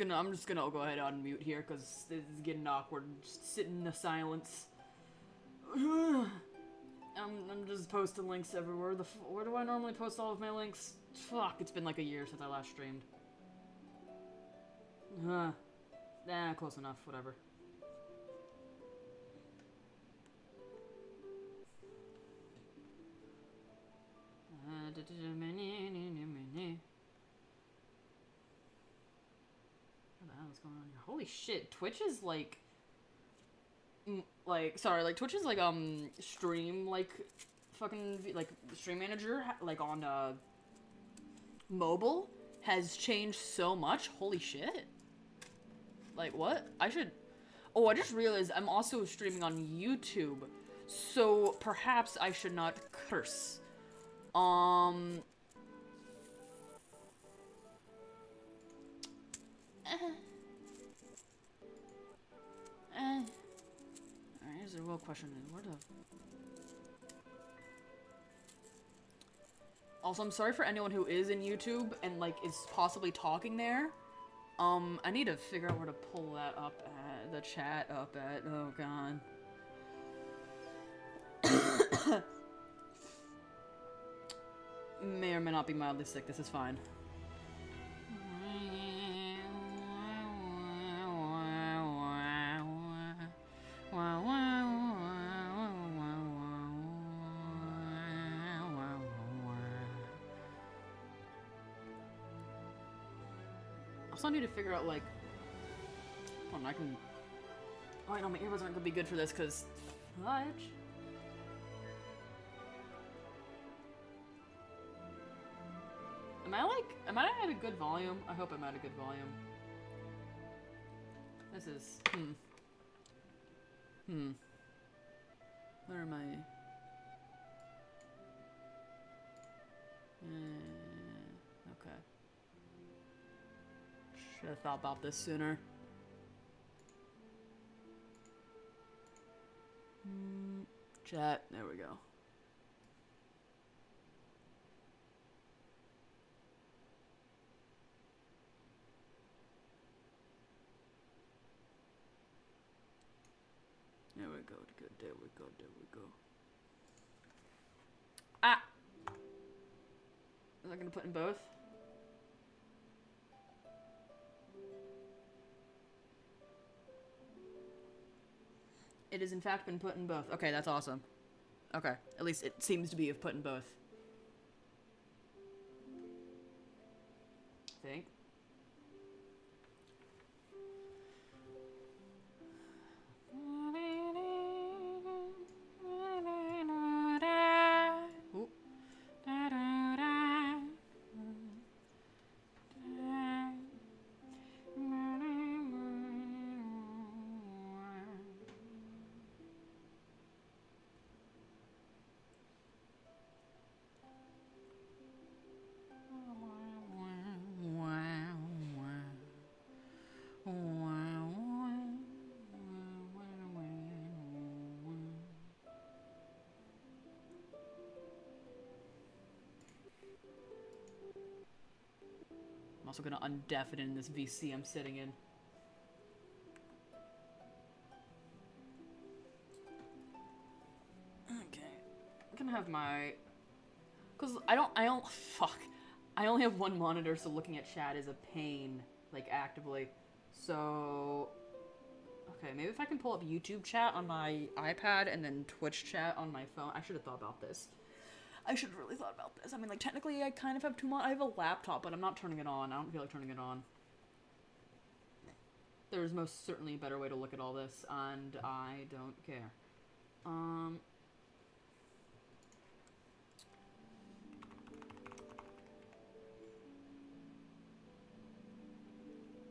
I'm just gonna go ahead and unmute here because this is getting awkward. Just sitting in the silence. I'm just posting links everywhere. Where do I normally post all of my links? Fuck, it's been like a year since I last streamed. Close enough. Whatever. What the hell is going on here? Holy shit, Twitch is like sorry, like Twitch is like stream like fucking like stream manager like on mobile has changed so much. Holy shit. Like what? I just realized I'm also streaming on YouTube. So perhaps I should not curse. Alright, here's the real question. Where the... Also, I'm sorry for anyone who is in YouTube and, like, is possibly talking there. I need to figure out where to pull that up at, the chat up at, oh god. May or may not be mildly sick, this is fine. Also, I need to figure out, like... Hold on, I can... Oh, wait, no, my earbuds aren't gonna be good for this, because... Fudge. Am I at a good volume? I hope I'm at a good volume. This is... Where am I? Okay. Should have thought about this sooner. Chat, there we go. There we go, good, there we go, there we go. Ah! Is I gonna put in both? It has in fact been put in both. Okay, that's awesome. Okay, at least it seems to be of put in both. I think. I'm also gonna undeaf it in this VC I'm sitting in. Okay. I'm gonna have my... Cause I don't, fuck. I only have one monitor, so looking at chat is a pain, like, actively. So... Okay, maybe if I can pull up YouTube chat on my iPad and then Twitch chat on my phone. I should have thought about this. I should have really thought about this. I mean, like, technically I kind of have I have a laptop, but I'm not turning it on. I don't feel like turning it on. There's most certainly a better way to look at all this, and I don't care.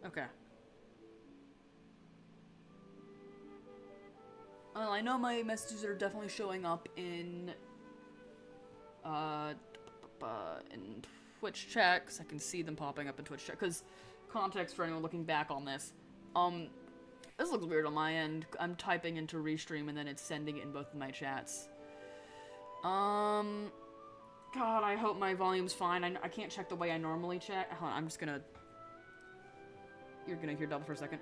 Okay. Well, I know my messages are definitely showing up in Twitch chat, because I can see them popping up in Twitch chat, because context for anyone looking back on this, this looks weird on my end. I'm typing into Restream and then it's sending it in both of my chats. God, I hope my volume's fine. I can't check the way I normally check. Hold on, I'm just gonna... you're gonna hear double for a second.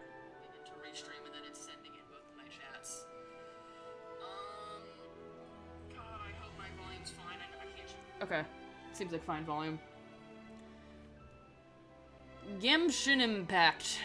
To restream and then it's sending in both my chats. God, I hope my volume's fine. I can't. Okay, seems like fine volume. Genshin Impact.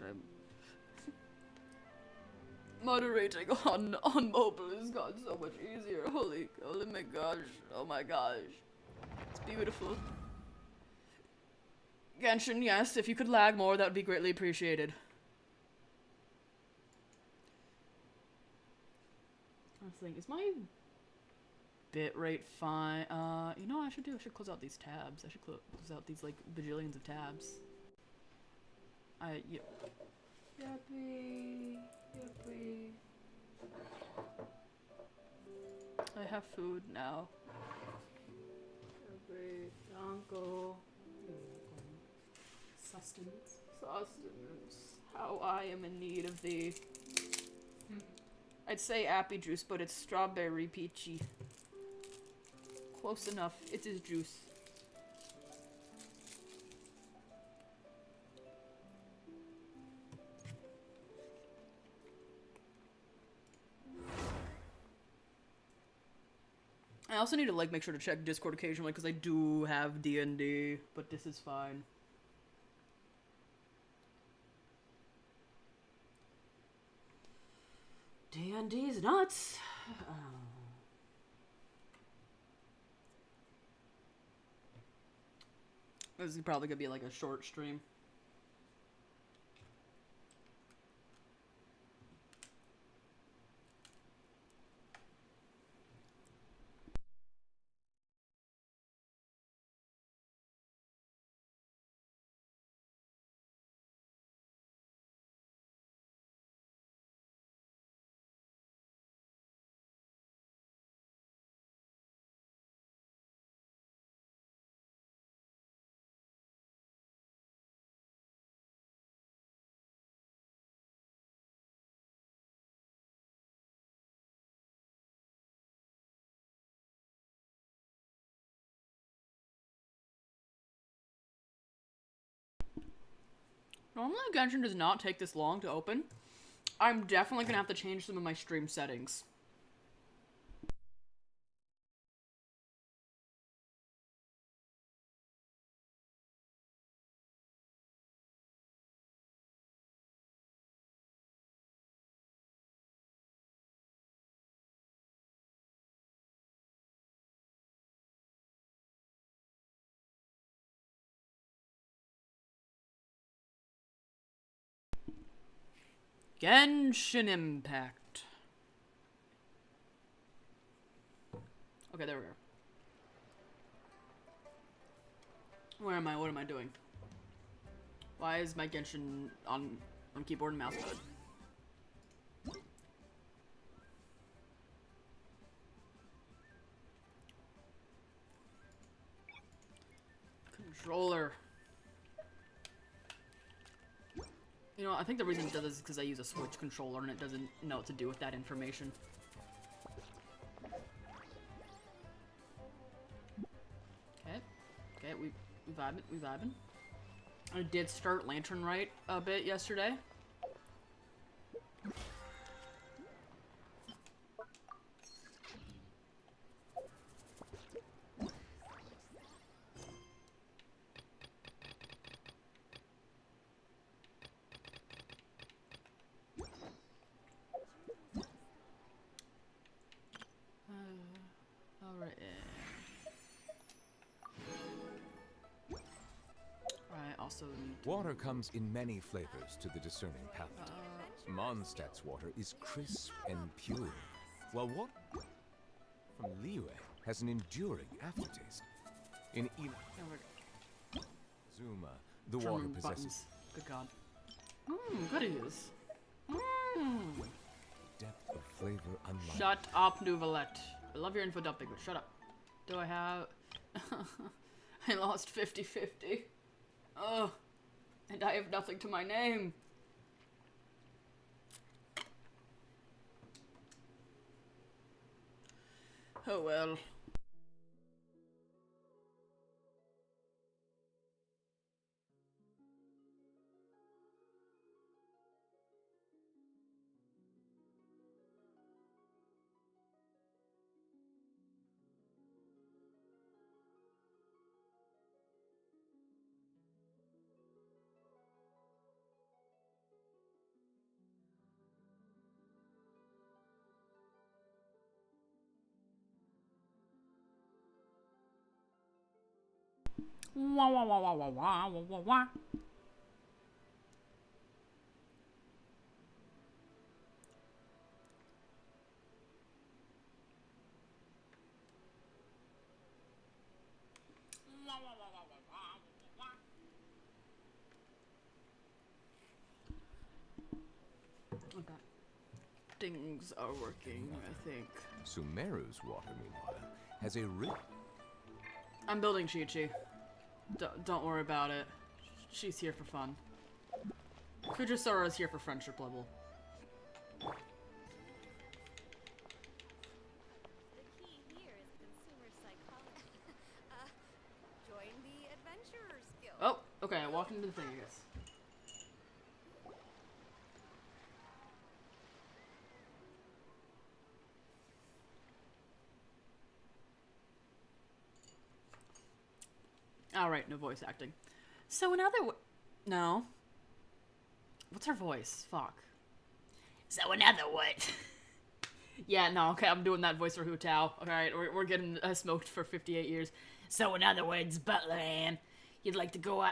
I'm moderating on mobile has gotten so much easier. Holy my gosh. Oh my gosh. It's beautiful. Genshin, yes, if you could lag more, that would be greatly appreciated. I was thinking, is my bitrate fine? You know what I should do? I should close out these tabs. I should close out these, like, bajillions of tabs. Yuppie. I have food now. Yuppie. Danko. Sustenance. How I am in need of thee. I'd say appy juice, but it's strawberry peachy. Close enough. It is juice. I also need to, like, make sure to check Discord occasionally, because I do have D&D, but this is fine. D&D's nuts! This is probably gonna be, like, a short stream. Normally Genshin does not take this long to open. I'm definitely gonna have to change some of my stream settings. Genshin Impact. Okay, there we go. Where am I? What am I doing? Why is my Genshin on keyboard and mouse mode? Controller. You know, I think the reason it does this is because I use a Switch controller and it doesn't know what to do with that information. Okay, we vibing. I did start Lantern Rite a bit yesterday. Water comes in many flavors to the discerning palate. Mondstadt's water is crisp and pure, while water from Liyue has an enduring aftertaste. In Zuma, the water German possesses buttons. Good God. Mmm, goodies. Mmm. depth of flavor unlike. Shut up, Nouvelette. I love your info dumping, but shut up. Do I have... I lost 50-50. Ugh. And I have nothing to my name. Oh well. Wah wah wah wah wah wah wah wah wah. Okay. Things are working, I think. Sumeru's water, meanwhile, has a rich. I'm building Chi-Chi. Don't worry about it. She's here for fun. Fujisara is here for friendship level. The key here is consumer psychology. Join the Adventurers Guild. Oh, okay, I walked into the thing, I guess. Alright, no voice acting. So in other no. What's her voice? Fuck. So in other words. Yeah, no, okay, I'm doing that voice for Hu Tao. Alright, we're getting smoked for 58 years. So in other words, Butler Ann, you'd like to go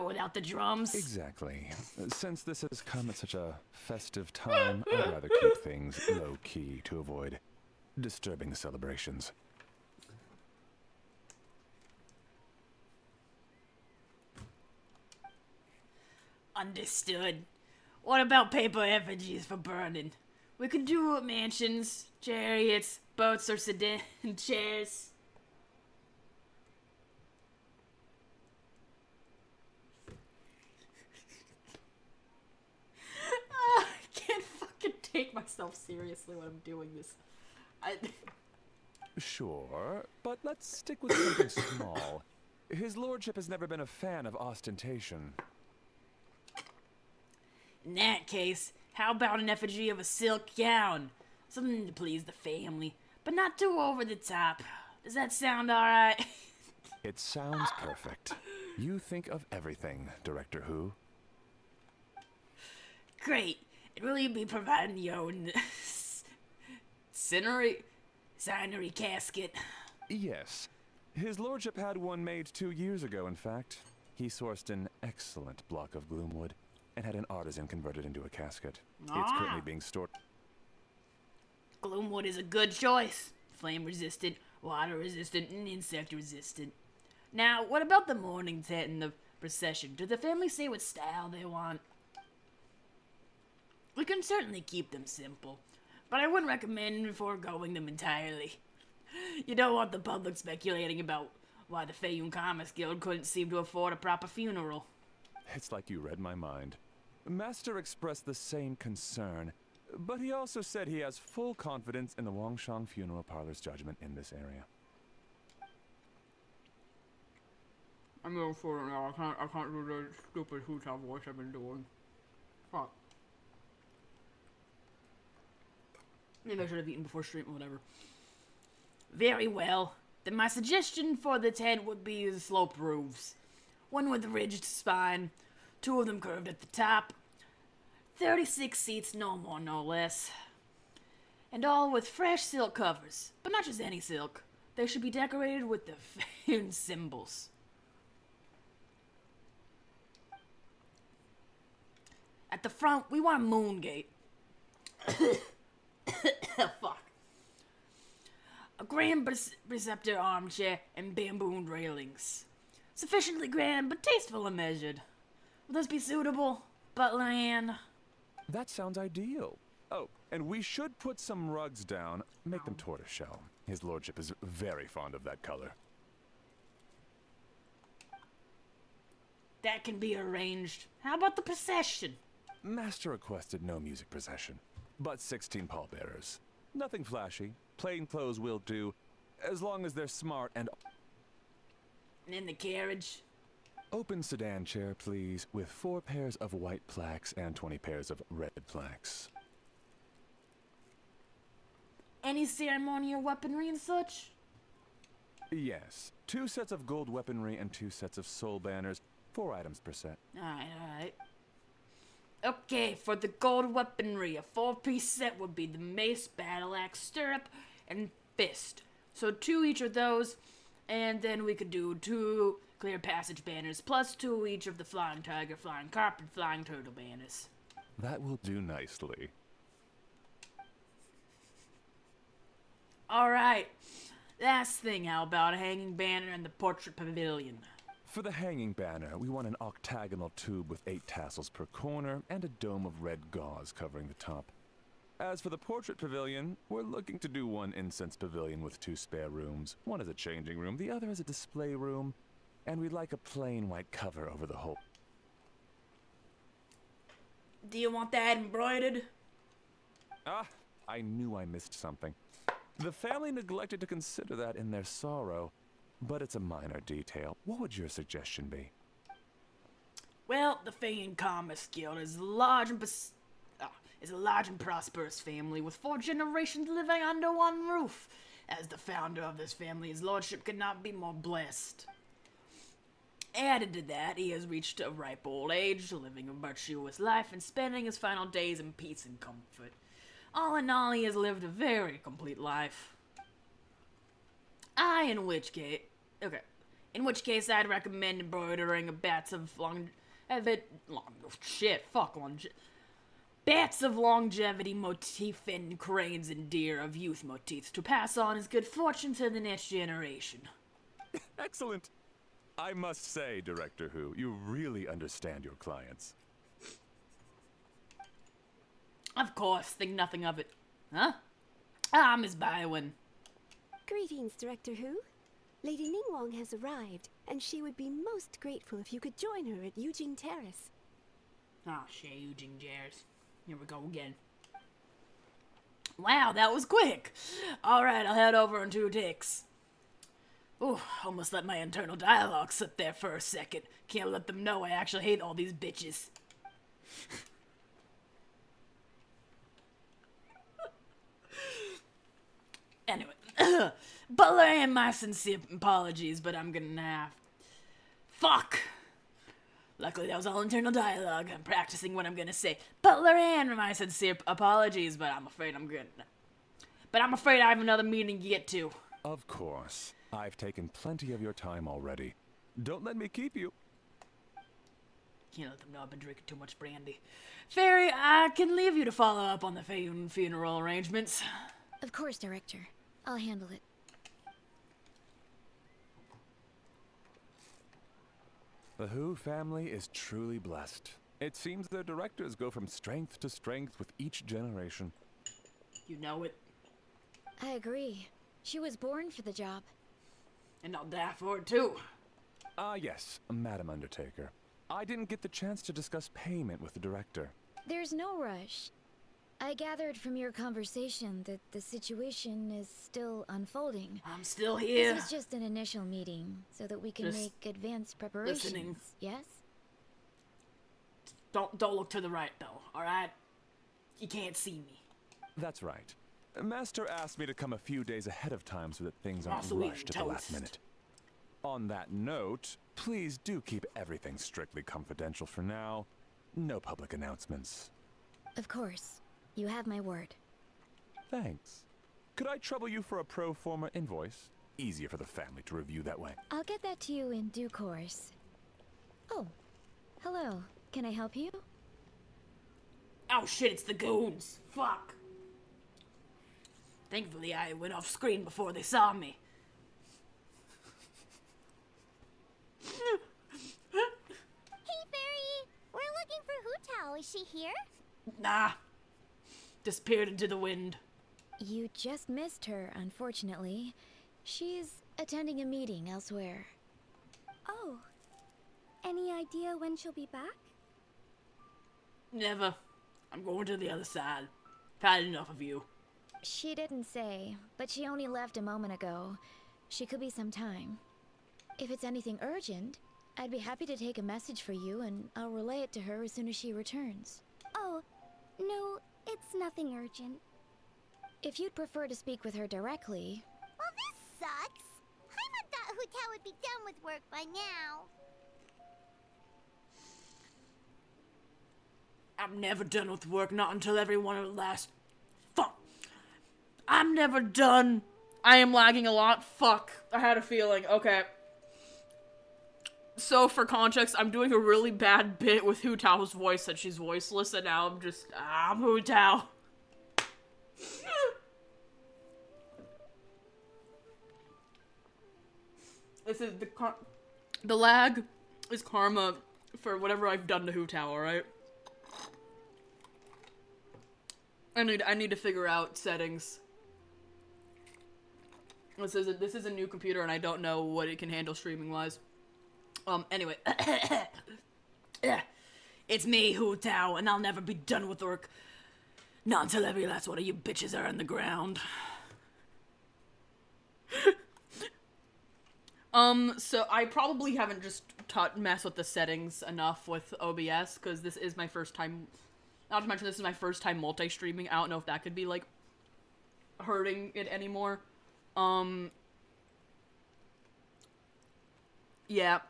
without the drums? Exactly. Since this has come at such a festive time, I'd rather keep things low-key to avoid disturbing the celebrations. Understood. What about paper effigies for burning? We could do mansions, chariots, boats, or sedan chairs. I can't fucking take myself seriously when I'm doing this. Sure, but let's stick with something small. His lordship has never been a fan of ostentation. In that case, how about an effigy of a silk gown? Something to please the family, but not too over the top. Does that sound alright? It sounds perfect. You think of everything, Director Who. Great. And will you be providing your own signery casket? Yes. His lordship had one made 2 years ago, in fact. He sourced an excellent block of gloomwood and had an artisan convert it into a casket. It's currently being stored. Gloomwood is a good choice. Flame resistant, water resistant, and insect resistant. Now, what about the mourning tent and the procession? Do the family say what style they want? We can certainly keep them simple, but I wouldn't recommend foregoing them entirely. You don't want the public speculating about why the Feyun Commerce Guild couldn't seem to afford a proper funeral. It's like you read my mind. Master expressed the same concern, but he also said he has full confidence in the Wangshang Funeral Parlor's judgment in this area. I'm going for it now. I can't do the stupid Hu Tao voice I've been doing. Fuck. Maybe I should have eaten before stream or whatever. Very well. Then my suggestion for the tent would be the slope roofs. One with a ridged spine, 2 of them curved at the top. 36 seats, no more, no less. And all with fresh silk covers. But not just any silk. They should be decorated with the Feyun symbols. At the front, we want a moon gate. Fuck. a grand preceptor armchair, and bamboo railings. Sufficiently grand, but tasteful and measured. Will this be suitable, Butler Ann? That sounds ideal. Oh, and we should put some rugs down. Make them tortoiseshell. His lordship is very fond of that color. That can be arranged. How about the procession? Master requested no music procession, but 16 pallbearers. Nothing flashy. Plain clothes will do, as long as they're smart and... And in the carriage? Open sedan chair, please, with 4 pairs of white plaques and 20 pairs of red plaques. Any ceremonial weaponry and such? Yes. 2 sets of gold weaponry and 2 sets of soul banners. 4 items per set. Alright. Okay, for the gold weaponry, a 4-piece set would be the mace, battle axe, stirrup, and fist. So 2 each of those, and then we could do 2 clear passage banners, plus 2 each of the flying tiger, flying carp, and flying turtle banners. That will do nicely. Alright. Last thing, how about a hanging banner in the portrait pavilion? For the hanging banner, we want an octagonal tube with 8 tassels per corner and a dome of red gauze covering the top. As for the portrait pavilion, we're looking to do 1 incense pavilion with 2 spare rooms. One is a changing room, the other is a display room, and we'd like a plain white cover over the whole. Do you want that embroidered? Ah, I knew I missed something. The family neglected to consider that in their sorrow. But it's a minor detail. What would your suggestion be? Well, the Fey and Commerce Guild is a large and prosperous family with 4 generations living under one roof. As the founder of this family, his lordship could not be more blessed. Added to that, he has reached a ripe old age, living a virtuous life and spending his final days in peace and comfort. All in all, he has lived a very complete life. In which case I'd recommend embroidering a bats of longevity motif and cranes and deer of youth motifs to pass on his good fortune to the next generation. Excellent. I must say, Director Who, you really understand your clients. Of course, think nothing of it. Huh? Miss Bywin. Greetings, Director Who. Lady Ningguang has arrived, and she would be most grateful if you could join her at Eugene Terrace. Oh, shit, Eugene Terrace. Here we go again. Wow, that was quick. Alright, I'll head over in 2 ticks. Ooh, almost let my internal dialogue sit there for a second. Can't let them know I actually hate all these bitches. Anyway, Butler and my sincere apologies, but I'm gonna have... Fuck! Luckily, that was all internal dialogue. I'm practicing what I'm gonna say. Butler and my sincere apologies, but I'm afraid I have another meeting to get to. Of course. I've taken plenty of your time already. Don't let me keep you. Can't let them know I've been drinking too much brandy. Fairy, I can leave you to follow up on the funeral arrangements. Of course, Director. I'll handle it. The Who family is truly blessed. It seems their directors go from strength to strength with each generation. You know it, I agree. She was born for the job. and I'll die for it too. Yes, Madam Undertaker. I didn't get the chance to discuss payment with the director. There's no rush. I gathered from your conversation that the situation is still unfolding. I'm still here. This is just an initial meeting, so that we can Just make advanced preparations. listening. Yes? Don't look to the right though, alright? You can't see me. That's right. Master asked me to come a few days ahead of time so that things aren't Also eating rushed at the last toast. minute. On that note, please do keep everything strictly confidential for now. No public announcements. Of course. You have my word. Thanks. Could I trouble you for a pro forma invoice? Easier for the family to review that way. I'll get that to you in due course. Oh, hello. Can I help you? Oh shit, it's the goons. Fuck. Thankfully, I went off screen before they saw me. Hey, Fairy! We're looking for Hu Tao. Is she here? Nah. Disappeared into the wind. You just missed her, unfortunately. She's attending a meeting elsewhere. Oh. Any idea when she'll be back? Never. I'm going to the other side. I've had enough of you. She didn't say, but she only left a moment ago. She could be some time. If it's anything urgent, I'd be happy to take a message for you and I'll relay it to her as soon as she returns. Oh, no, it's nothing urgent. If you'd prefer to speak with her directly... Well, this sucks. I thought Hu Tao would be done with work by now. I'm never done with work, not until everyone at last. Fuck. I'm never done. I am lagging a lot. Fuck. I had a feeling. Okay. So, for context, I'm doing a really bad bit with Hu Tao's voice that she's voiceless, and now I'm Hu Tao. This is the lag is karma for whatever I've done to Hu Tao, alright? I need to figure out settings. This is a new computer and I don't know what it can handle streaming wise. Anyway. It's me, Hu Tao, and I'll never be done with work. Not until every last one of you bitches are on the ground. So I probably haven't just messed with the settings enough with OBS, because this is my first time, not to mention this is my first time multi-streaming. I don't know if that could be, like, hurting it anymore. Yeah.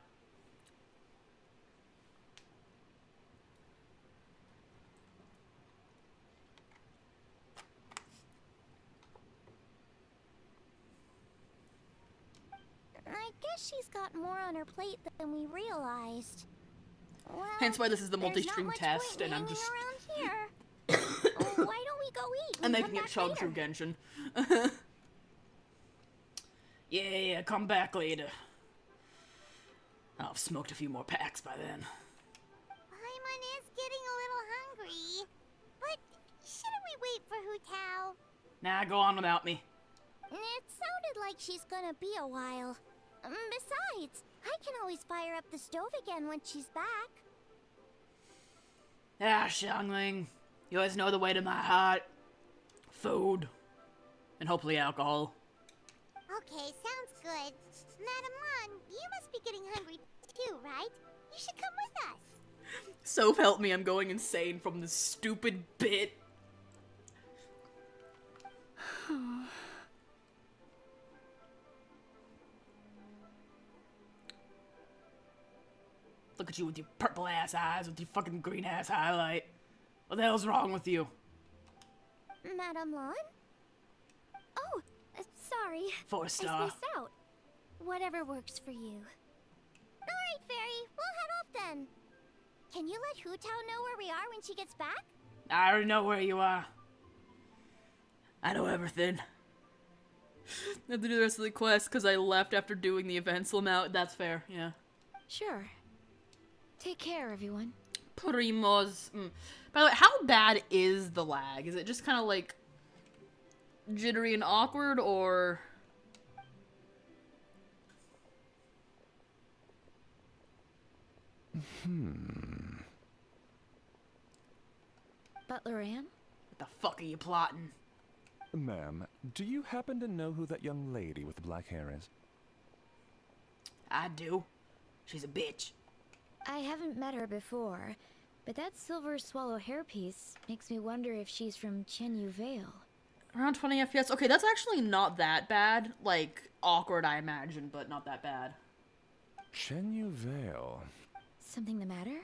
I guess she's got more on her plate than we realized. Well, Hence why this is the there's not multi-stream much test, point and I'm hanging just... around here. Why don't we go eat? I'm and making come it back chug later? through Genshin. Yeah, come back later. I'll have smoked a few more packs by then. Paimon is getting a little hungry. But shouldn't we wait for Hu Tao? Nah, go on without me. It sounded like she's gonna be a while. Besides, I can always fire up the stove again when she's back. Ah, Xiangling. You always know the way to my heart. Food. And hopefully alcohol. Okay, sounds good. Madam Lan, you must be getting hungry too, right? You should come with us. So help me, I'm going insane from this stupid bit. Look at you with your purple ass eyes, with your fucking green ass highlight. What the hell's wrong with you? Madam Lan? Oh, sorry. 4-star. I spaced out. Whatever works for you. Alright, Fairy, we'll head off then. Can you let Hu Tao know where we are when she gets back? I already know where you are. I know everything. I have to do the rest of the quest because I left after doing the events out. That's fair, yeah. Sure. Take care, everyone. Primos. By the way, how bad is the lag? Is it just kind of like jittery and awkward, or? Butler Ann? What the fuck are you plotting? Ma'am, do you happen to know who that young lady with the black hair is? I do. She's a bitch. I haven't met her before, but that silver swallow hairpiece makes me wonder if she's from Chenyu Vale. Around 20 FPS. Okay, that's actually not that bad. Like, awkward, I imagine, but not that bad. Chenyu Vale. Something the matter?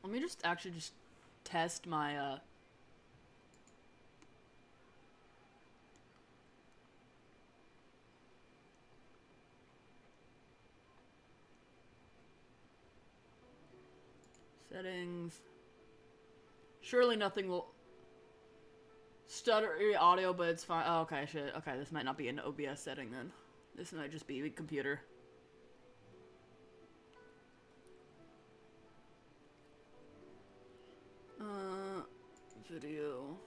Let me just test my, settings. Surely nothing will... Stuttery audio, but it's fine. Oh, okay, shit. Okay, this might not be an OBS setting then. This might just be the computer. Video.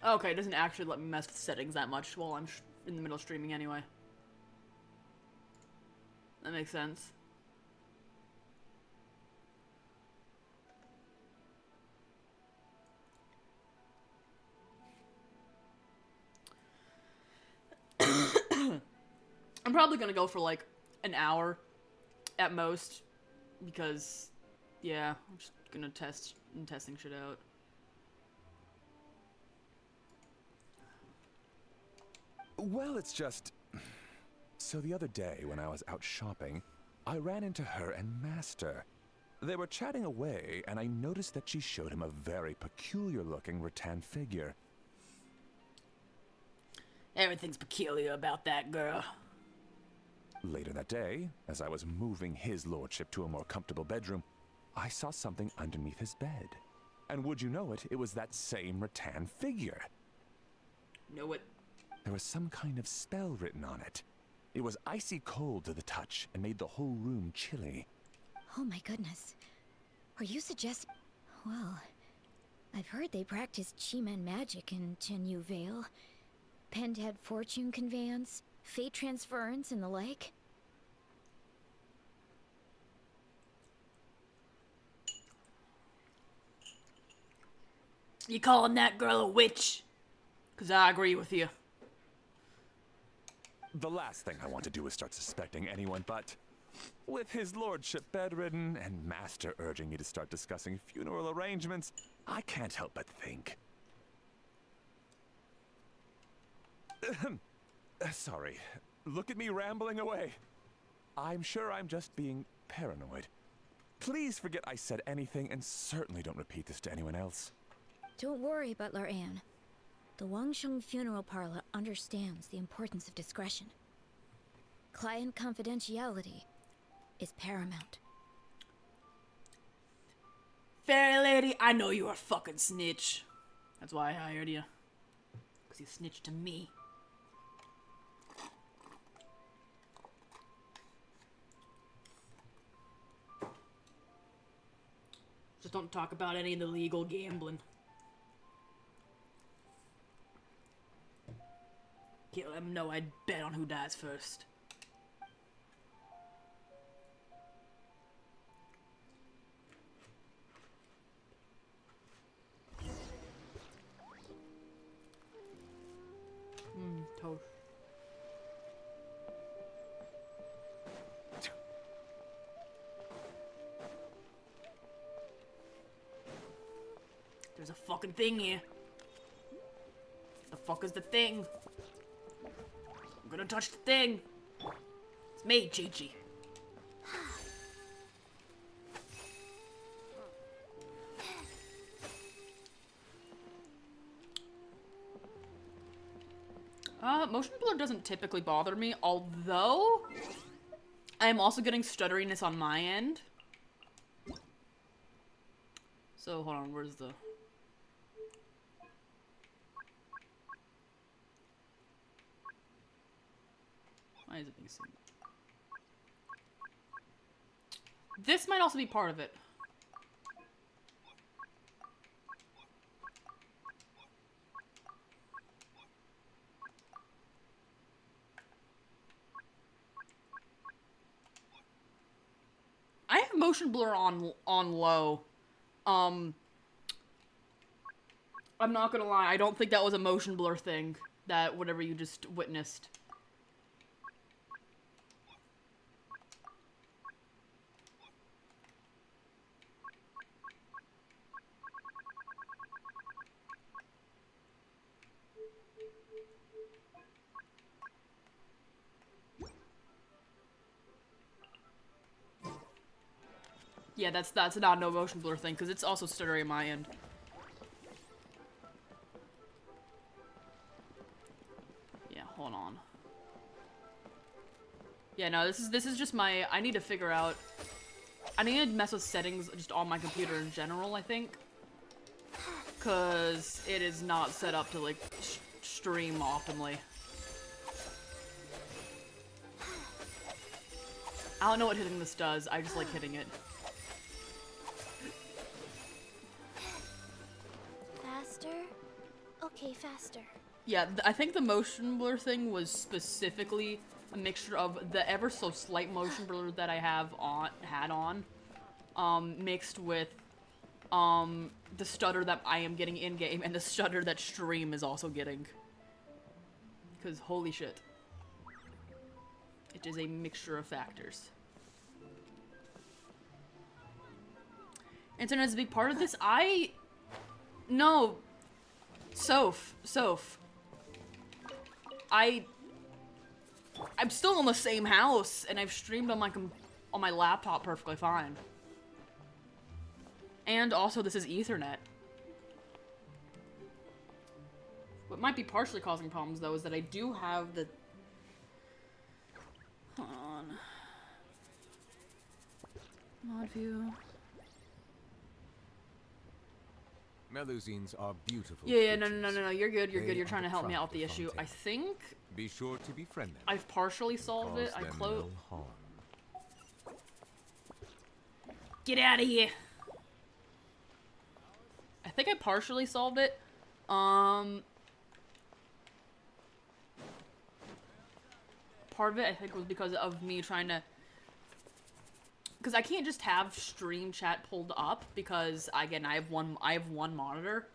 Okay, it doesn't actually let me mess with settings that much while I'm in the middle of streaming anyway. That makes sense. I'm probably gonna go for like an hour at most because, yeah, I'm just gonna testing shit out. Well, it's just... So the other day, when I was out shopping, I ran into her and Master. They were chatting away, and I noticed that she showed him a very peculiar-looking rattan figure. Everything's peculiar about that girl. Later that day, as I was moving his lordship to a more comfortable bedroom, I saw something underneath his bed. And would you know it, it was that same rattan figure. Know it. There was some kind of spell written on it. It was icy cold to the touch and made the whole room chilly. Oh my goodness. Are you suggesting... Well, I've heard they practice Chi-Men magic in Chenyu Vale. Pentad fortune conveyance, fate transference, and the like. You calling that girl a witch? 'Cause I agree with you. The last thing I want to do is start suspecting anyone, but with his lordship bedridden and Master urging me to start discussing funeral arrangements, I can't help but think. Sorry. Look at me rambling away. I'm sure I'm just being paranoid. Please forget I said anything, and certainly don't repeat this to anyone else. Don't worry, Butler Anne. The Wangsheng Funeral Parlor understands the importance of discretion. Client confidentiality is paramount. Fairy lady, I know you're a fucking snitch. That's why I hired you. 'Cause you snitched to me. Just don't talk about any of the illegal gambling. Can't let them know I'd bet on who dies first. Toast. There's a fucking thing here. The fuck is the thing? I'm gonna touch the thing. It's me, Chi-Chi. Motion blur doesn't typically bother me, although I am also getting stutteriness on my end. So, hold on, where's the... Why is it being seen? This might also be part of it. I have motion blur on low. I'm not gonna lie, I don't think that was a motion blur thing, that whatever you just witnessed. Yeah, that's not no motion blur thing, because it's also stuttering on my end. Yeah, hold on. Yeah, no, this is just my... I need to figure out I need to mess with settings just on my computer in general, I think. Because it is not set up to, like, stream optimally. I don't know what hitting this does, I just like hitting it. Faster? Okay, faster. Yeah, I think the motion blur thing was specifically a mixture of the ever so slight motion blur that I had on, mixed with the stutter that I am getting in game and the stutter that stream is also getting. Because holy shit, it is a mixture of factors. Internet is a big part of this. No, Soph. I'm still in the same house, and I've streamed on my laptop perfectly fine. And also, this is Ethernet. What might be partially causing problems, though, is that I do have the... Hold on. Mod view. Melusines are beautiful. Yeah, no, creatures. you're good, They you're trying to help me out with the attract the issue. I fountain. think Be sure to befriend them. I've partially solved it. Cause I them close. no harm. Get out of here. I think I partially solved it. Part of it, I think, was because of me trying to... Because I can't just have stream chat pulled up, because, again, I have one monitor.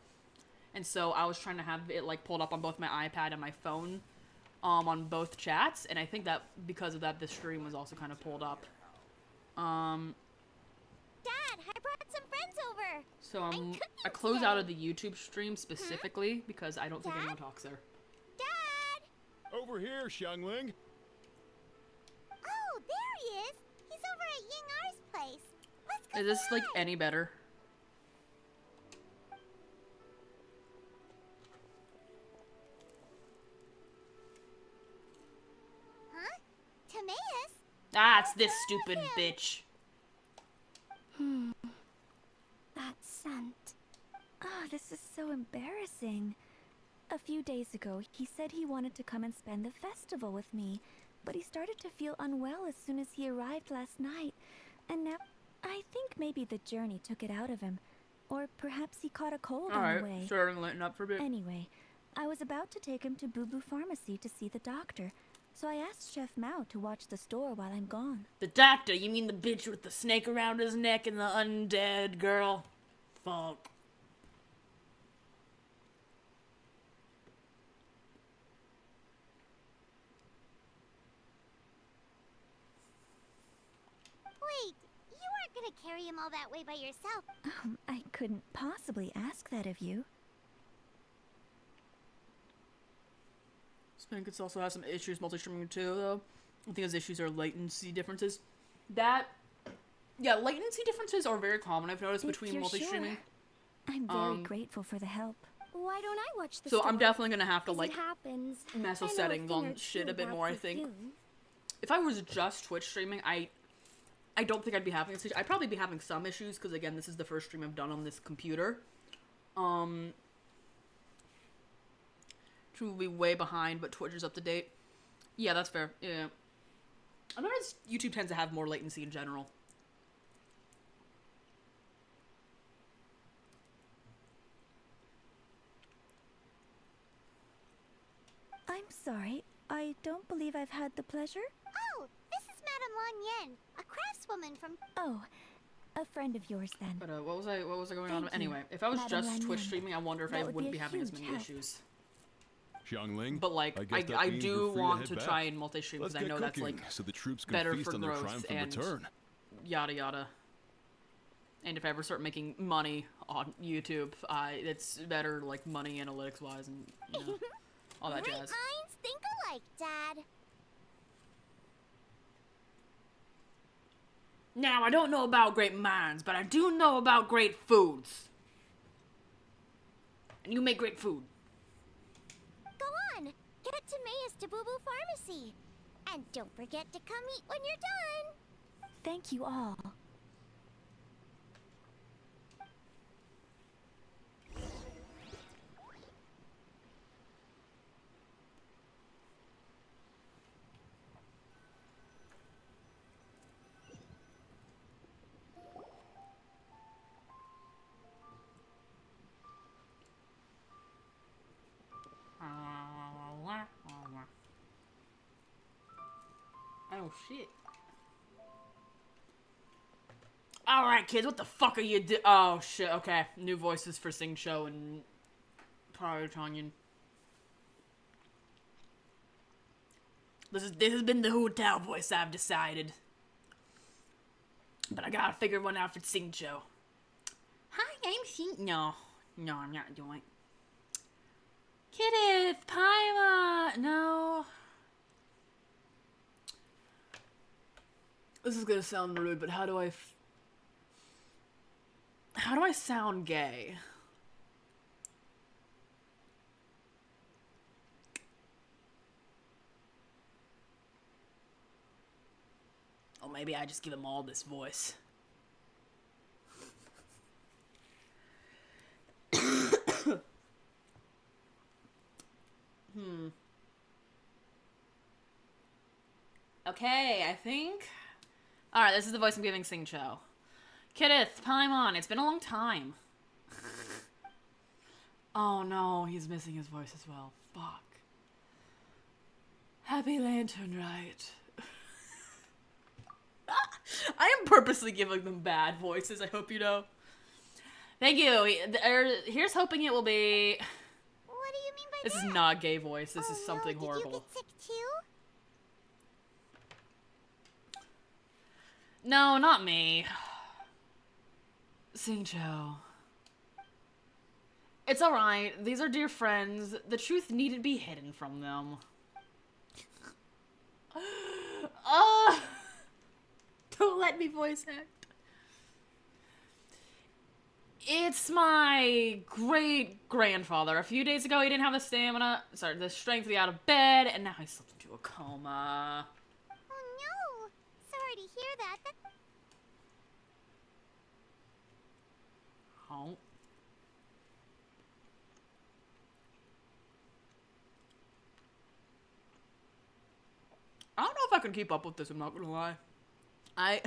And so I was trying to have it, like, pulled up on both my iPad and my phone, on both chats. And I think that, because of that, the stream was also kind of pulled up. Dad, I brought some friends over. So I close out of the YouTube stream specifically, because I don't think anyone talks there. Dad! Over here, Xiangling. Oh, there he is. He's over at Ying R's place. Let's go. Is this, say like, hi. any better? Huh? Timaeus? Ah, it's this stupid bitch. That scent. Oh, this is so embarrassing. A few days ago, he said he wanted to come and spend the festival with me, but he started to feel unwell as soon as he arrived last night, and now I think maybe the journey took it out of him, or perhaps he caught a cold on the way. Alright, starting to lighten up for a bit. Anyway, I was about to take him to Boo Boo Pharmacy to see the doctor, so I asked Chef Mao to watch the store while I'm gone. The doctor? You mean the bitch with the snake around his neck and the undead girl? Fuck. Wait, you aren't gonna carry him all that way by yourself. I couldn't possibly ask that of you. Spankets also has some issues multi-streaming too, though. I think his issues are latency differences. Yeah, latency differences are very common, I've noticed, If between you're multi-streaming. sure. I'm very grateful for the help. Why don't I watch the So store? I'm definitely gonna have to, As like, it happens. mess I with know a settings thing or on shit two a bit about more, I think. perfume. If I was just Twitch streaming, I don't think I'd be having this issue. I'd probably be having some issues, because again, this is the first stream I've done on this computer. Twitch will be way behind, but Twitch is up to date. Yeah, that's fair. Yeah. I noticed YouTube tends to have more latency in general. I'm sorry, I don't believe I've had the pleasure. Oh, this is Madame Lan Yen, a craftswoman from... Oh, a friend of yours then. But what was I going on? Thank you, Anyway, if I was Madame just Lanyon. Twitch streaming, I wonder if That I would wouldn't be be a having as huge many help. issues. Xiangling. But like, guess that I means do we're free to want head to back. try and multi-stream Let's because I get know that's cooking, like so the troops can better feast for on their growth triumphant and return. yada yada. And if I ever start making money on YouTube, it's better like money analytics wise and you know, all that Great jazz. minds think alike, Dad. Now I don't know about great minds, but I do know about great foods. And you make great food. Go on, get Timaeus to Boo Boo Pharmacy. And don't forget to come eat when you're done. Thank you all. Oh shit. Alright, kids, what the fuck are you oh shit, okay. New voices for Sing Cho and Prior Tanyan. This has been the Hu Tao voice I've decided. But I gotta figure one out for Sing Cho. Hi, I'm Sing. No, I'm not doing it. Kidith, Paima, no. This is gonna sound rude, but how do I sound gay? Or maybe I just give them all this voice. Okay, I think. Alright, this is the voice I'm giving Sing Cho. Kidith, Paimon, it's been a long time. Oh no, he's missing his voice as well. Fuck. Happy Lantern Rite. I am purposely giving them bad voices, I hope you know. Thank you. Here's hoping it will be... What do you mean by This that? is not gay voice. This is Oh, something no. horrible. Did you get sick too? No, not me. Sing Cho. It's alright. These are dear friends. The truth needn't be hidden from them. Don't let me voice act. It's my great-grandfather. A few days ago, he didn't have the strength to get out of bed, and now he slipped into a coma. Oh no! Sorry to hear that. Oh. I don't know if I can keep up with this, I'm not gonna lie. I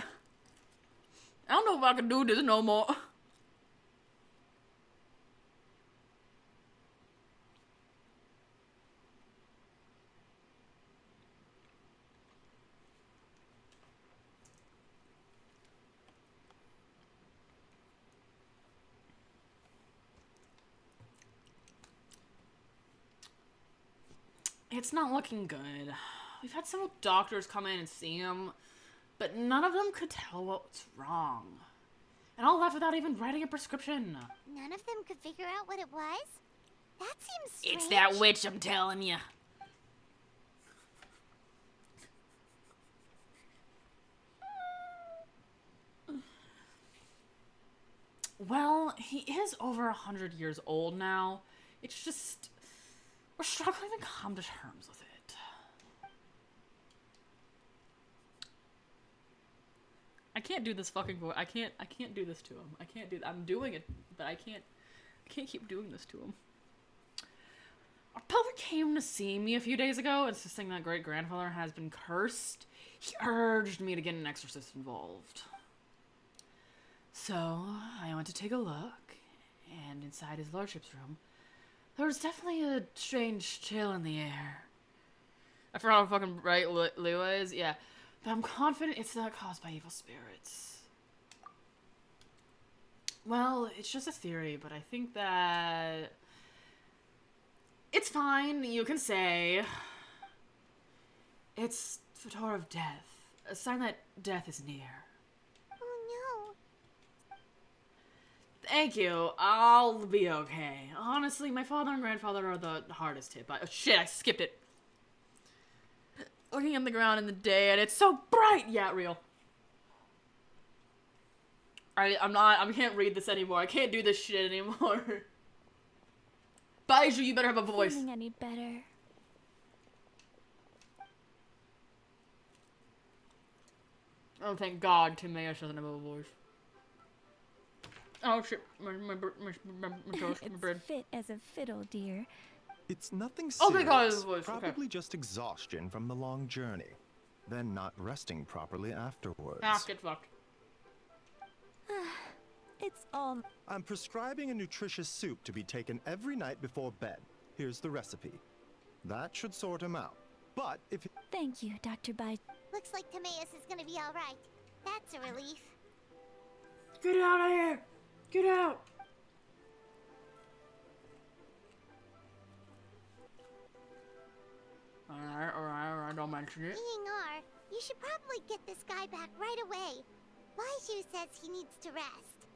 don't know if I can do this no more. It's not looking good. We've had several doctors come in and see him, but none of them could tell what's wrong. And all left without even writing a prescription. None of them could figure out what it was? That seems strange. It's that witch, I'm telling you. Well, he is over 100 years old now. It's just... we're struggling to come to terms with it. I can't do this fucking voice. I can't do this to him. I can't do I'm doing it, but I can't keep doing this to him. Our brother came to see me a few days ago, insisting that great-grandfather has been cursed. He urged me to get an exorcist involved. So, I went to take a look, and inside his lordship's room, there was definitely a strange chill in the air. I forgot how fucking bright Lua is, yeah. But I'm confident it's not caused by evil spirits. Well, it's just a theory, but I think that... it's fine, you can say. It's Fator of Death, a sign that death is near. Oh Thank you, I'll be okay. Honestly, my father and grandfather are the hardest hit by- oh shit, I skipped it. Looking at the ground in the day, and it's so bright! Yeah, real. I can't read this anymore. I can't do this shit anymore. Baiju, you better have a no! voice. Feeling any better? Oh, thank God, Timeya doesn't have a voice. Oh shit, my toast, my It's bread. fit as a fiddle, dear. It's nothing Oh, serious. thank God, his voice, okay. Probably just exhaustion from the long journey. Then not resting properly afterwards. Ah, get fucked. It's all... I'm prescribing a nutritious soup to be taken every night before bed. Here's the recipe. That should sort him out. But if... Thank you, Dr. Bai. Looks like Timaeus is gonna be alright. That's a relief. Get out of here! Get out! Alright, don't mention it. Yingar, you should probably get this guy back right away. Baiju says he needs to rest.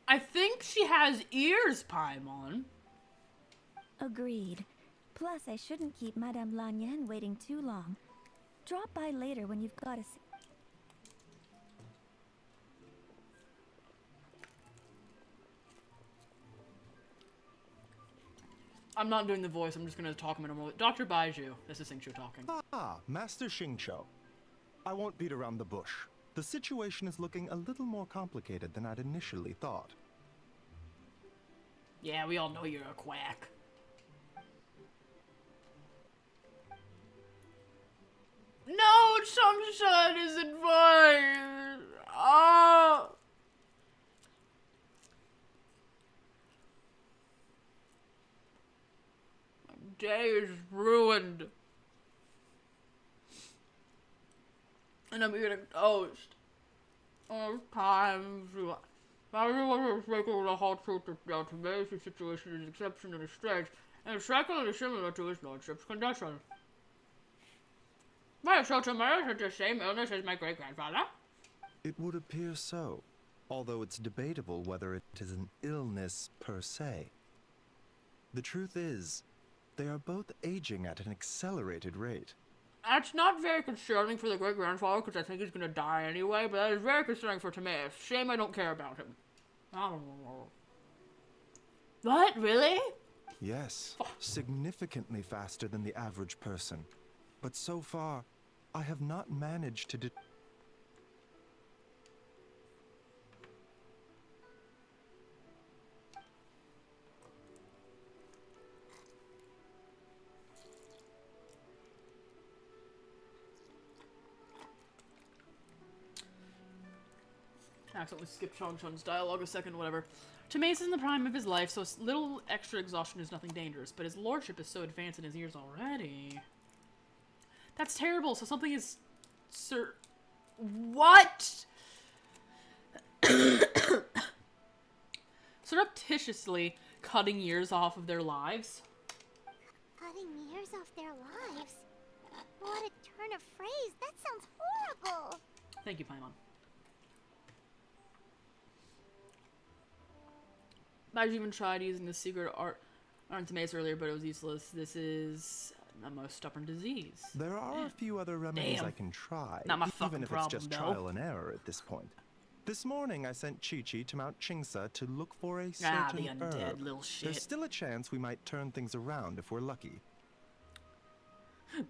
I think she has ears, Paimon. Agreed. Plus, I shouldn't keep Madame Lanyan waiting too long. Drop by later when you've got a... I'm not doing the voice, I'm just gonna talk him in a moment. Dr. Baiju, this is Xingqiu talking. Ah, Master Xingqiu. I won't beat around the bush. The situation is looking a little more complicated than I'd initially thought. Yeah, we all know you're a quack. No, Sunshine isn't fine. Oh. My day is ruined. And I'm eating toast. All time. Everyone is making the whole truth that today's situation is exceptionally strange and strikingly similar to his lordship's condition. Why, so Timaeus had the same illness as my great-grandfather? It would appear so, although it's debatable whether it is an illness per se. The truth is, they are both aging at an accelerated rate. That's not very concerning for the great-grandfather, because I think he's gonna die anyway, but that is very concerning for Timaeus. Shame I don't care about him. What? Really? Yes, significantly faster than the average person. But so far, I have not managed to Accidentally skipped Chong-Chun's dialogue a second, whatever. Timaeus is in the prime of his life, so little extra exhaustion is nothing dangerous, but his lordship is so advanced in his years already. That's terrible, so something is... What?! Surreptitiously cutting years off of their lives? Cutting years off their lives? What a turn of phrase. That sounds horrible. Thank you, Paimon. I've even tried using the secret art on Timaeus earlier, but it was useless. This is the most stubborn disease. There are a few other remedies Damn. I can try, Not my even fucking if problem, it's just though. trial and error at this point. This morning, I sent Chi-Chi to Mount Chingsa to look for a certain the undead herb. little shit. There's still a chance we might turn things around if we're lucky.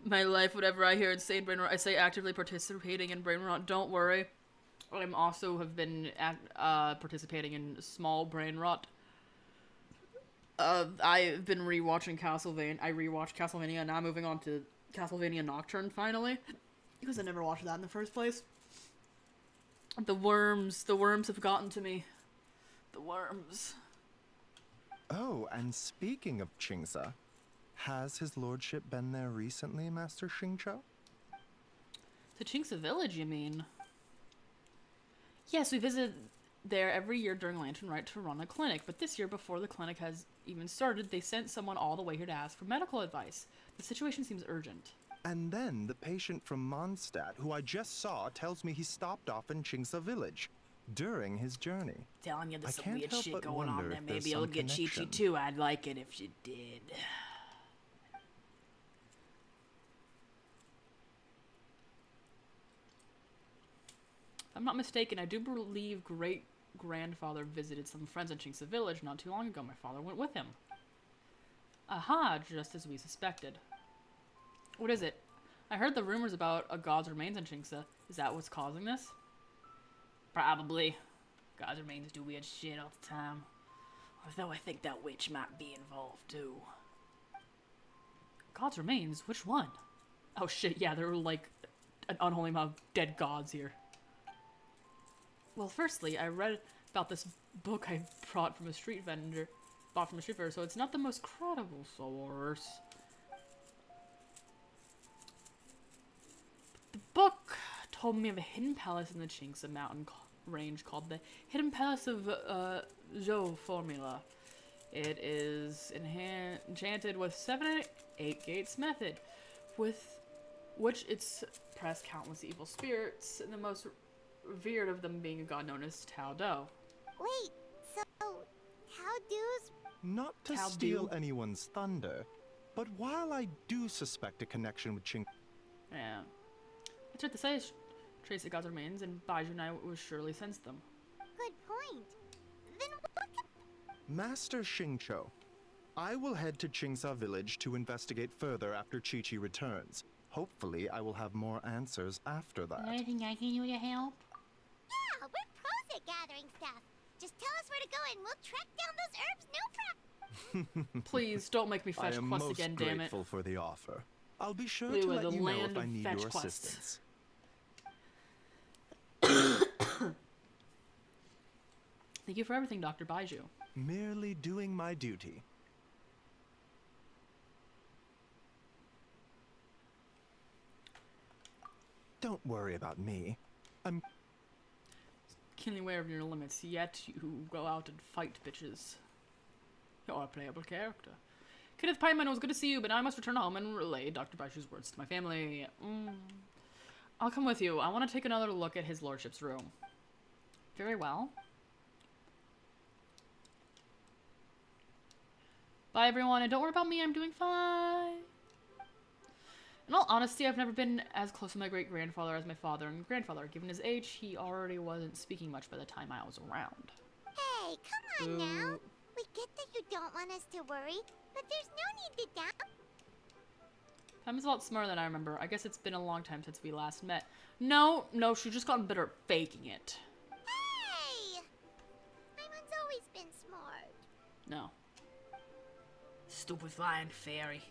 My life, whatever I hear insane brain rot, I say actively participating in brain rot. Don't worry. I'm also have been participating in small brain rot. I've been rewatching Castlevania. I rewatched Castlevania, and now I'm moving on to Castlevania Nocturne finally, because I never watched that in the first place. The worms have gotten to me. The worms. Oh, and speaking of Chingsa, has his lordship been there recently, Master Xingqiu? To Chingsa Village, you mean? Yes, we visit there every year during Lantern Rite to run a clinic, but this year, before the clinic has even started, they sent someone all the way here to ask for medical advice. The situation seems urgent. And then the patient from Mondstadt, who I just saw, tells me he stopped off in Chingsa Village during his journey. Telling you there's I some can't weird help shit but going on wonder there. if there's Maybe I'll some get Chi-Chi connection. too. I'd like it if you did. If I'm not mistaken, I do believe great-grandfather visited some friends in Chingsa Village not too long ago. My father went with him. Aha, just as we suspected. What is it? I heard the rumors about a god's remains in Chingsa. Is that what's causing this? Probably. God's remains do weird shit all the time. Although I think that witch might be involved too. God's remains? Which one? Oh shit, yeah, there were like an unholy amount of dead gods here. Well, firstly, I read about this book I bought from a street vendor, so it's not the most credible source. told me of a hidden palace in the Chinks of mountain range called the Hidden Palace of Zhou Formula. It is enchanted with 7 and 8 gates method, with which it's pressed countless evil spirits, and the most revered of them being a god known as Tao Do. Wait, so Tao Do's? Not to Tao steal Do. anyone's thunder, but while I do suspect a connection with Ching, Yeah. I tried to say trace the god's remains, and Baiju and I would surely sense them. Good point. Then what? Master Xingqiu, I will head to Qingsa village to investigate further after Chi-Chi returns. Hopefully, I will have more answers after that. Anything I can do to help? Yeah, we're pros at gathering stuff. Just tell us where to go and we'll track down those herbs, no problem. Please don't make me I fetch am quests most again, damn it. grateful for the offer. I'll be sure We to were let the you know land if I of need fetch your quests. assistance. Thank you for everything, Dr. Baiju. Merely doing my duty. Don't worry about me. I'm Keenly aware of your limits, yet you go out and fight bitches. You're a playable character. Kenneth Pineman, it was good to see you, but now I must return home and relay Dr. Baishu's words to my family. I'll come with you. I want to take another look at his lordship's room. Very well. Bye, everyone, and don't worry about me. I'm doing fine. In all honesty, I've never been as close to my great-grandfather as my father and grandfather. Given his age, he already wasn't speaking much by the time I was around. Hey, come on now. We get that you don't want us to worry, but there's no need to doubt. Time is a lot smarter than I remember. I guess it's been a long time since we last met. No, she's just gotten better at faking it. Hey! Paimon's always been smart. No. Stupefying fairy.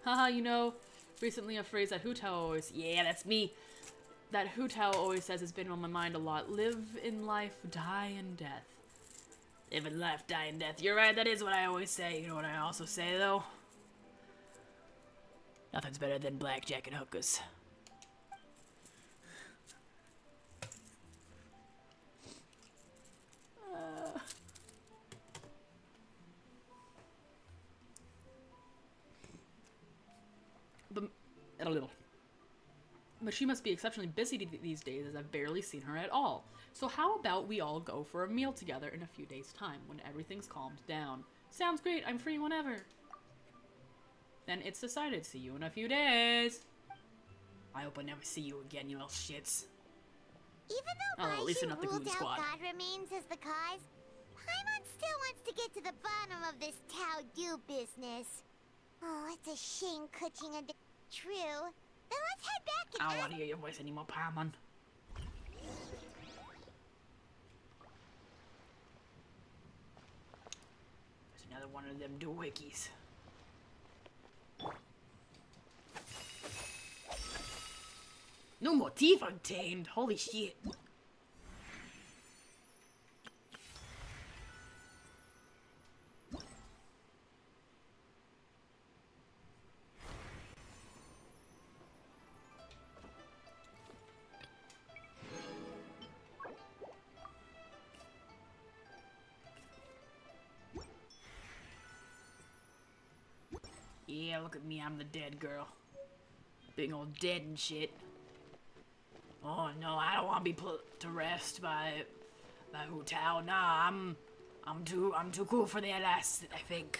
Haha, you know, recently a phrase that Hu Tao always... Yeah, that's me. That Hu Tao always says has been on my mind a lot. Live in life, die in death. Live in life, die in death. You're right, that is what I always say. You know what I also say, though? Nothing's better than blackjack and hookers. But she must be exceptionally busy these days, as I've barely seen her at all. So how about we all go for a meal together in a few days' time, when everything's calmed down? Sounds great, I'm free whenever. Then it's decided. See you in a few days. I hope I never see you again, you little shits. Even though at least enough to glue ruled the out squad. God remains as the cause, Paimon still wants to get to the bottom of this Tao Do business. Oh, it's a shame Kuching and true. Then let's head back and I don't want to hear your voice anymore, Paimon. There's another one of them doohickeys. No more teeth untamed. Holy shit. Yeah, look at me, I'm the dead girl. Big old dead and shit. Oh no, I don't want to be put to rest by Hu Tao. Nah, I'm too cool for that ass, I think.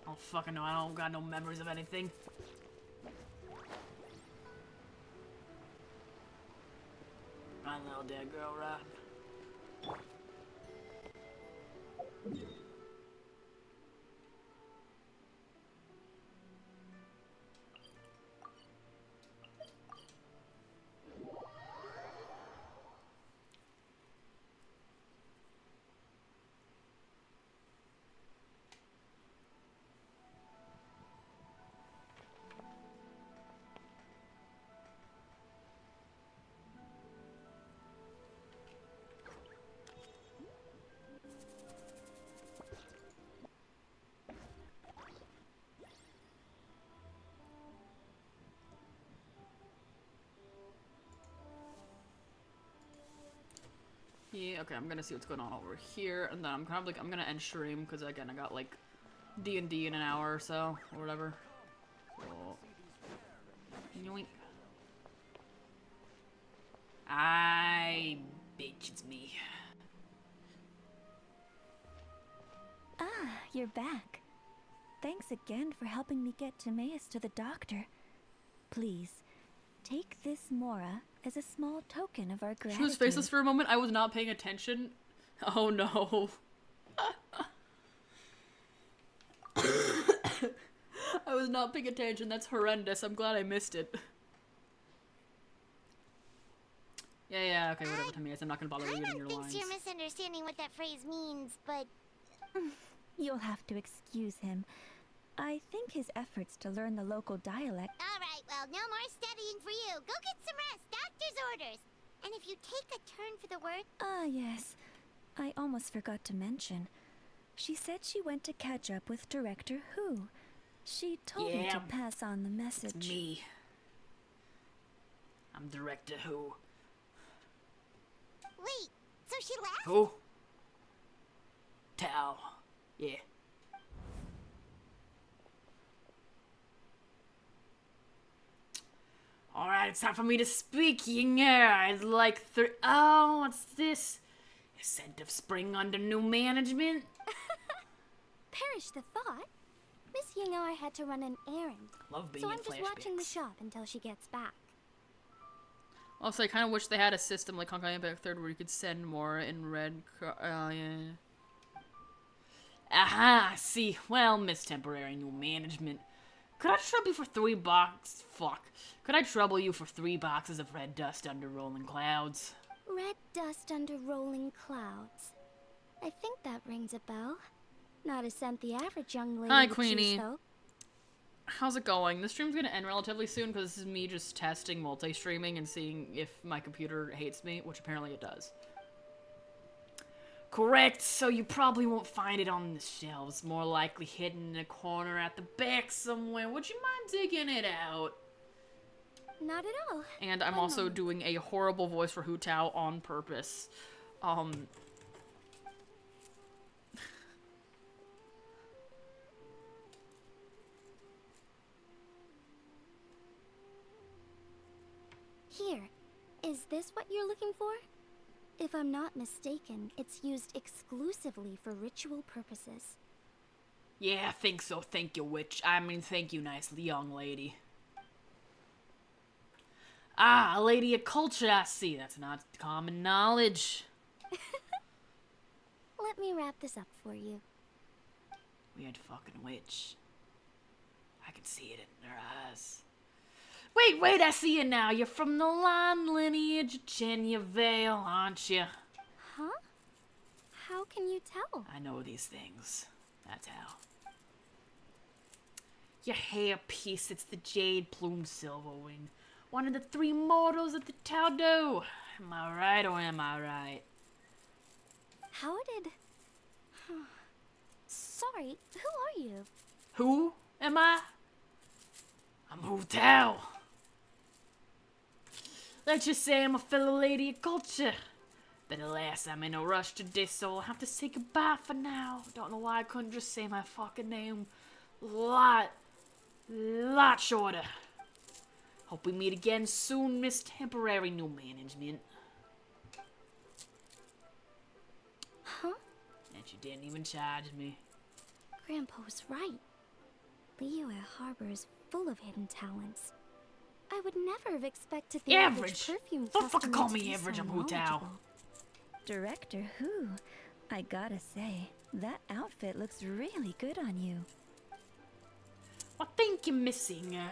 I don't fucking know, I don't got no memories of anything. Run, little dead girl, run. me. Okay, I'm gonna see what's going on over here, and then I'm gonna end stream because again I got like D&D in an hour or so or whatever. So, yoink. Bitch, it's me. Ah, you're back. Thanks again for helping me get Timaeus to the doctor. Please, take this Mora as a small token of our gratitude. She was faceless for a moment. I was not paying attention. Oh no. I was not paying attention. That's horrendous. I'm glad I missed it. Yeah, okay, whatever, Timaeus. I'm not gonna bother reading your lines. I think you're misunderstanding what that phrase means, but... You'll have to excuse him. I think his efforts to learn the local dialect... Alright, well, no more studying for you. Go get some rest. Doctor's orders. And if you take a turn for the word... Ah, yes. I almost forgot to mention. She said she went to catch up with Director Who. She told me to pass on the message. It's me. I'm Director Who. Wait, so she left? Who? Tao. Yeah. Alright, it's time for me to speak. Yeah, I'd like oh, what's this? A scent of spring under new management? Perish the thought. Miss Yingo had to run an errand. Love being so in I'm just flashbacks. watching the shop until she gets back. Also, I kind of wish they had a system like Honkai Impact 3rd where you could send more in red. Yeah. Aha! See, well, Miss Temporary New Management. Could I trouble you for Could I trouble you for 3 boxes of red dust under rolling clouds? Red dust under rolling clouds. I think that rings a bell. Not a scent the average young lady Hi, would Queenie. choose, though. How's it going? The stream's gonna end relatively soon because this is me just testing multi-streaming and seeing if my computer hates me, which apparently it does. Correct, so you probably won't find it on the shelves. More likely hidden in a corner at the back somewhere. Would you mind digging it out? Not at all. And I'm also doing a horrible voice for Hu Tao on purpose. Here. Is this what you're looking for? If I'm not mistaken, it's used exclusively for ritual purposes. Yeah, I think so. Thank you, thank you, nice young lady. Ah, a lady of culture, I see. That's not common knowledge. Let me wrap this up for you. Weird fucking witch. I can see it in her eyes. Wait, I see you now. You're from the line lineage of Chenya Vale, aren't you? Huh? How can you tell? I know these things. That's how. Your hairpiece, it's the jade plume silverwing. One of the 3 mortals of the Tao Do. Am I right or am I right? How did... Sorry, who are you? Who am I? I'm Hu Tao. Let's just say I'm a fellow lady of culture. But alas, I'm in a rush today, so I'll have to say goodbye for now. Don't know why I couldn't just say my fucking name lot shorter. Hope we meet again soon, Miss Temporary New Management. Huh? And you didn't even charge me. Grandpa was right. Liyue Harbor is full of hidden talents. I would never have expected the average perfume Don't fucking customer call to me be average, so I'm Hu Tao. knowledgeable. Director Who? I gotta say, that outfit looks really good on you. Well, thank you, Miss Singer.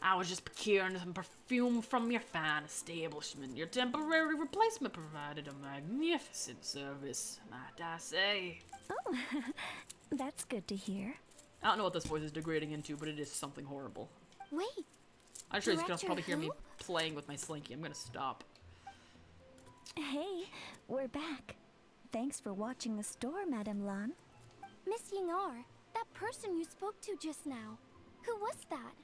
I was just procuring some perfume from your fine establishment. Your temporary replacement provided a magnificent service, might I say. Oh, that's good to hear. I don't know what this voice is degrading into, but it is something horrible. Wait, I'm sure you can Director probably hear me Who? playing with my slinky. I'm gonna stop. Hey, we're back. Thanks for watching the store, Madame Lan. Miss Yingar, that person you spoke to just now. Who was that?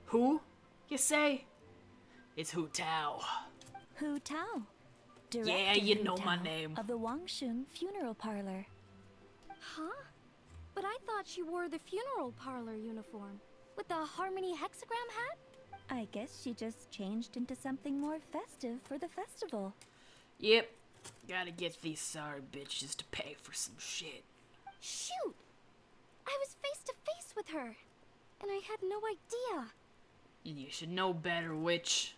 Who? You say? It's Hu Tao. Hu Tao. Director Yeah, you Hu know my Tao name. of the Wangshun Funeral Parlor. Huh? But I thought she wore the funeral parlor uniform. With the Harmony hexagram hat? I guess she just changed into something more festive for the festival. Yep. Gotta get these sorry bitches to pay for some shit. Shoot! I was face to face with her, and I had no idea. You should know better, witch.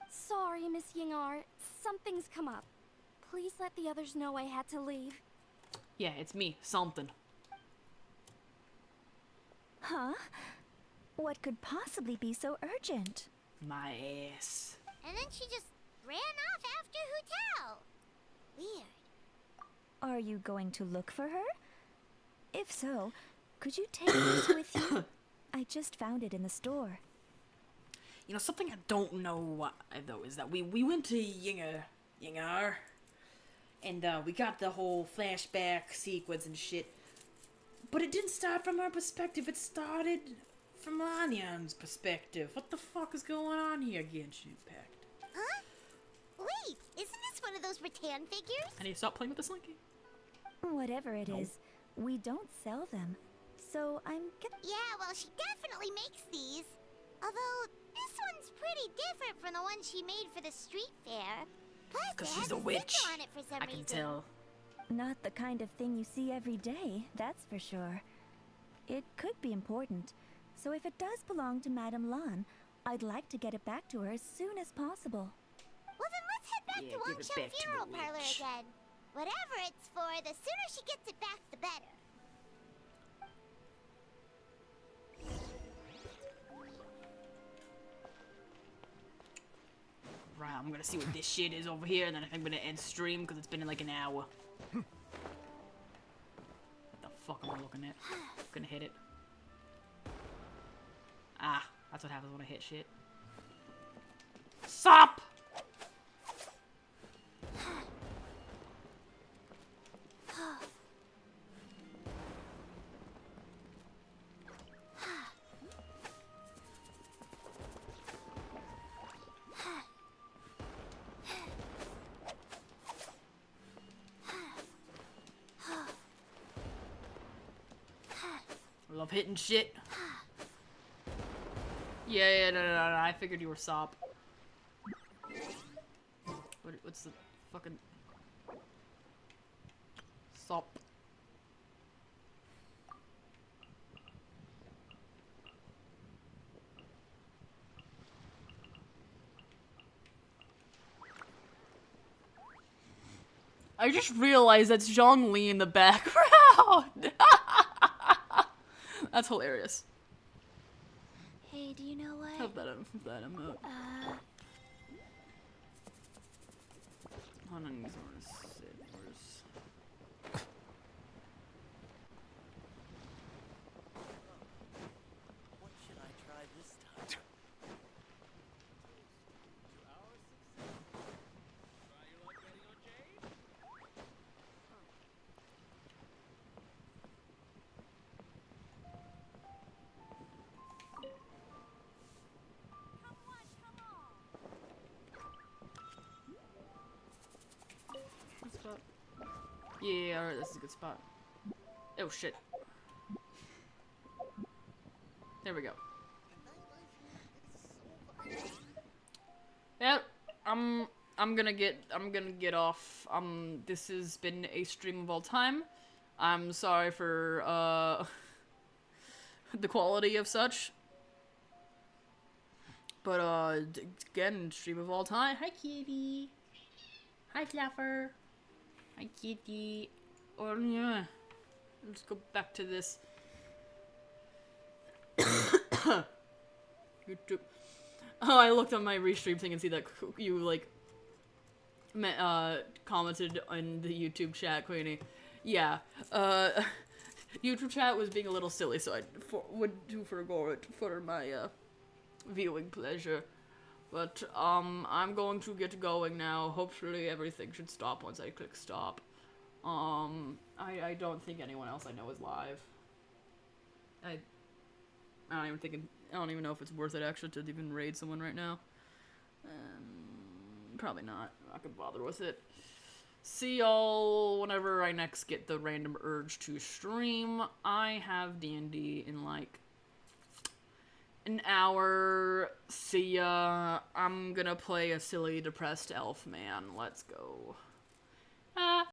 Sorry, Miss Yingar. Something's come up. Please let the others know I had to leave. Yeah, it's me. Something. Huh? What could possibly be so urgent? My ass. And then she just ran off after Hu Tao. Weird. Are you going to look for her? If so, could you take this with you? I just found it in the store. You know, something I don't know why, though, is that we went to Yingar, and we got the whole flashback sequence and shit. But it didn't start from our perspective, it started from Lanyan's perspective. What the fuck is going on here, Genshin Impact? Huh? Wait, isn't this one of those rattan figures? I need to stop playing with the slinky. Whatever it is, we don't sell them. So Yeah, well, she definitely makes these. Although, this one's pretty different from the one she made for the street fair. Plus, Because it she's has a a witch. sticker on it for some I can reason. tell. not the kind of thing you see every day, that's for sure. It could be important. So if it does belong to Madame Lan, I'd like to get it back to her as soon as possible. Well, then let's head back Yeah, to give it Wangshun back to the Funeral Parlor witch. again. Whatever it's for, the sooner she gets it back, the better. Right, I'm gonna see what this shit is over here, and then I'm gonna end stream because it's been in like an hour. What the fuck am I looking at? Gonna hit it. Ah, that's what happens when I hit shit. Stop! I love hitting shit. Yeah, no, I figured you were Sop. What's the fucking... Sop. I just realized that's Zhongli in the background. That's hilarious. Hey, do you know what? Have that emote. Hold on, these orders. What should I try this time? Good spot. Yeah, alright, this is a good spot. Oh shit. There we go. Yep, I'm gonna get off. This has been a stream of all time. I'm sorry for the quality of such. But again, stream of all time. Hi kitty. Hi Fluffer. Hi kitty. Oh yeah. Let's go back to this. YouTube. Oh, I looked on my restream thing and see that you like commented on the YouTube chat, Queenie. Yeah. YouTube chat was being a little silly, so I would do forgo it for my viewing pleasure. But I'm going to get going now. Hopefully everything should stop once I click stop. I don't think anyone else I know is live. I don't even know if it's worth it actually to even raid someone right now. Probably not. not gonna bother with it. See y'all whenever I next get the random urge to stream. I have D&D in like an hour. See ya. I'm gonna play a silly depressed elf man. Let's go.